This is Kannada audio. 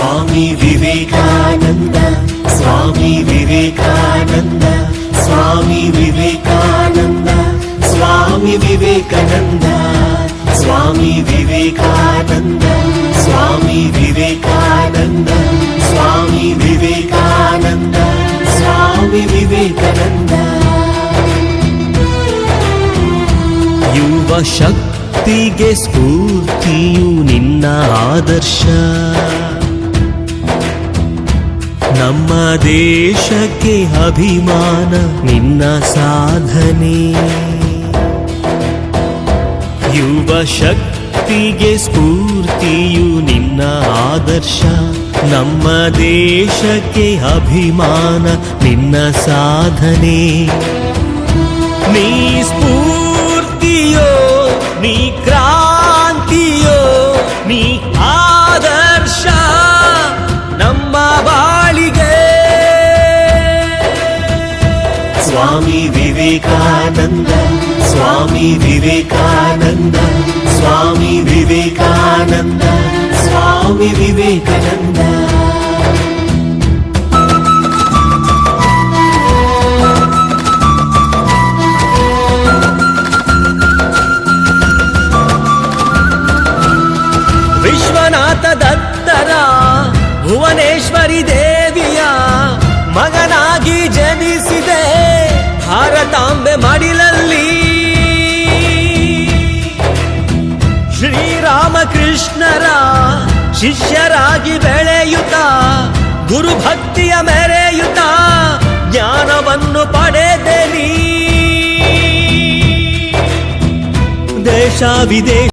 स्वामी विवेकानंद स्वामी विवेकानंद स्वामी विवेकानंद स्वामी विवेकानंद स्वामी विवेकानंद स्वामी विवेकानंद स्वामी विवेकानंद स्वामी विवेकानंद युव शक्तिगे स्फूर्तियु निन्न आदर्श ನಮ್ಮ ದೇಶಕ್ಕೆ ಅಭಿಮಾನ ನಿನ್ನ ಸಾಧನೆ ಯುವ ಶಕ್ತಿಗೆ ಸ್ಫೂರ್ತಿಯು ನಿನ್ನ ಆದರ್ಶ ನಮ್ಮ ದೇಶಕ್ಕೆ ಅಭಿಮಾನ ನಿನ್ನ ಸಾಧನೆ ನೀ ಸ್ಫೂರ್ತಿಯೋ ನೀ ಕ್ರಾಂತಿಯೋ ನೀ ಆದರ್ಶ ನಮ್ಮ ಬಾಳಿಗೆ स्वामी विवेकानंद स्वामी विवेकानंद स्वामी विवेकानंद स्वामी विवेकानंद ವಿಶ್ವನಾಥ ದತ್ತರ ಭುವನೇಶ್ವರಿ ದೇವಿಯ ಮಗನಾಗಿ ಜನಿಸಿದೆ ಭಾರತಾಂಬೆ ಮಡಿಲಲ್ಲಿ ಶ್ರೀರಾಮಕೃಷ್ಣರ ಶಿಷ್ಯರಾಗಿ ಬೆಳೆಯುತ್ತ ಗುರುಭಕ್ತಿಯ ಮೆರೆಯುತ್ತ ಜ್ಞಾನವನ್ನು ಪಡೆದೆ ನೀ ದೇಶ ವಿದೇಶ